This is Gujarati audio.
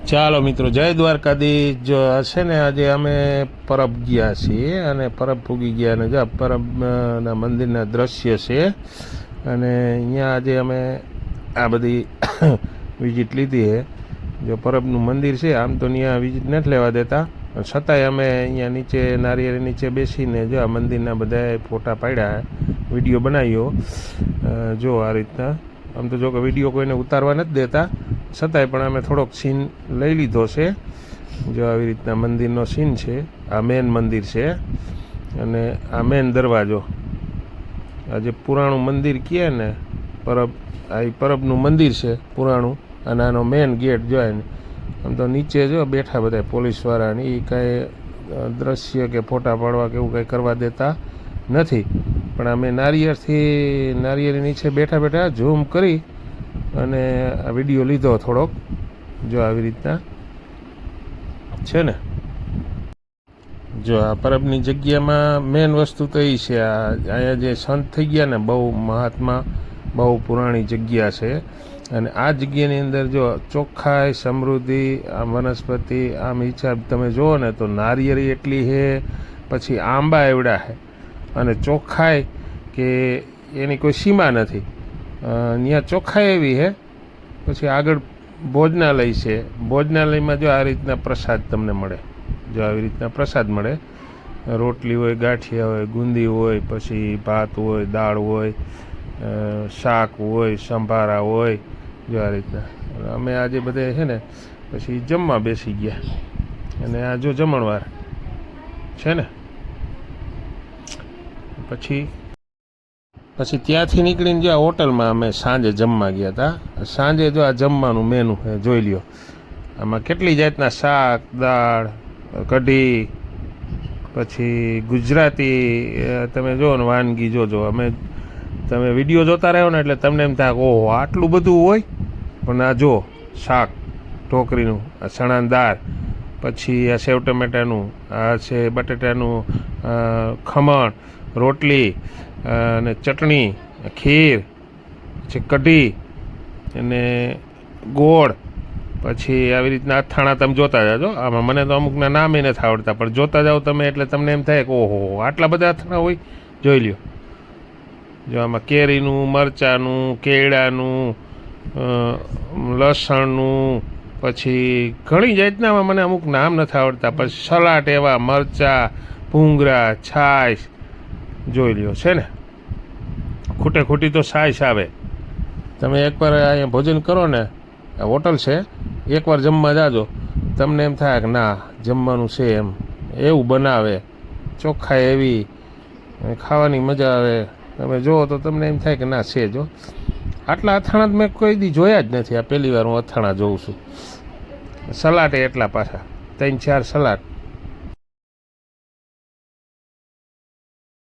ચાલો મિત્રો, જય દ્વારકાધીશ. જો છે ને, આજે અમે પરબ ગયા છીએ અને પરબ પૂગી ગયા અને જો પરબના મંદિરના દ્રશ્ય છે. અને અહીંયા આજે અમે આ બધી વિઝિટ લીધી છે. જો પરબનું મંદિર છે, આમ તો ત્યાં વિઝિટ નથી લેવા દેતા, છતાંય અમે અહીંયા નીચે નારિયેળ નીચે બેસીને જો આ મંદિરના બધા ફોટા પાડ્યા, વિડીયો બનાવ્યો. જો આ રીતના આમ તો જો કે વિડીયો કોઈને ઉતારવા નથી દેતા, છતાંય પણ અમે થોડોક સીન લઈ લીધો છે. જો આવી રીતના મંદિરનો સીન છે. આ મેન મંદિર છે અને આ મેન દરવાજો. આ જે પુરાણું મંદિર કહે ને પરબ, આ પરબનું મંદિર છે પુરાણું. અને આનો મેન ગેટ જોય ને, આમ તો નીચે જો બેઠા બધા પોલીસવાળા, એ કાંઈ દ્રશ્ય કે ફોટા પાડવા કે એવું કંઈ કરવા દેતા નથી. પણ અમે નારિયેળ નીચે બેઠા બેઠા ઝૂમ કરી અને આ વિડીયો લીધો થોડોક. જો આવી રીતના છે ને. જો આ પરબની જગ્યામાં મેન વસ્તુ તો એ છે, અહીંયા જે સંત થઈ ગયા ને, બહુ મહાત્મા, બહુ પુરાણી જગ્યા છે. અને આ જગ્યાની અંદર જો ચોખ્ખાઈ, સમૃદ્ધિ, આમ વનસ્પતિ, આમ હિસાબ તમે જુઓ ને તો નારિયેળી એટલી છે, પછી આંબા એવડા છે, અને ચોખ્ખાઈ કે એની કોઈ સીમા નથી. ત્યાં ચોખ્ખાઈ એવી છે. પછી આગળ ભોજનાલય છે. ભોજનાલયમાં જો આ રીતના પ્રસાદ તમને મળે. જો આવી રીતના પ્રસાદ મળે. રોટલી હોય, ગાંઠિયા હોય, ગુંદી હોય, પછી ભાત હોય, દાળ હોય, શાક હોય, સંભારા હોય. જો આ રીતના અમે આજે બધે છે ને પછી જમવા બેસી ગયા. અને આ જો જમણવાર છે ને. પછી ત્યાંથી નીકળીને જો આ હોટલમાં અમે સાંજે જમવા ગયા હતા. સાંજે જો આ જમવાનું મેનુ જોઈ લ્યો. આમાં કેટલી જાતના શાક, દાળ, કઢી, પછી ગુજરાતી તમે જો ને વાનગી જોજો. તમે વિડીયો જોતા રહ્યો ને એટલે તમને એમ થાય ઓહો આટલું બધું હોય. પણ આ જો શાક ઢોકરીનું, આ ચણાની દાળ, પછી આ સેવ ટમેટાનું, આ છે બટેટાનું ખમણ, રોટલી અને ચટણી, ખીર, પછી કઢી અને ગોળ, પછી આવી રીતના અથાણા તમે જોતા જાજો. આમાં મને તો અમુકના નામે નથી આવડતા, પણ જોતા જાઓ તમે એટલે તમને એમ થાય કે ઓહો આટલા બધા અથાણા હોય. જોઈ લ્યો. જો આમાં કેરીનું, મરચાંનું, કેળાનું, લસણનું, પછી ઘણી જાતના મને અમુક નામ નથી આવડતા. પછી સલાડ એવા, મરચાં, ભૂંગળા, છાશ. જોઈ લ્યો છે ને. ખૂટે ખૂટી તો છાશ આવે. તમે એકવાર અહીંયા ભોજન કરો ને, આ હોટલ છે, એકવાર જમવા જાજો, તમને એમ થાય કે ના જમવાનું છે એમ. એવું બનાવે, ચોખ્ખાઈ એવી, ખાવાની મજા આવે. તમે જુઓ તો તમને એમ થાય કે ના છે. જો આટલા અથાણા મેં કોઈ દી જોયા જ નથી. આ પહેલી વાર હું અથાણા જોઉં છું. સલાડ એટલા પાછા 3-4 સલાડ.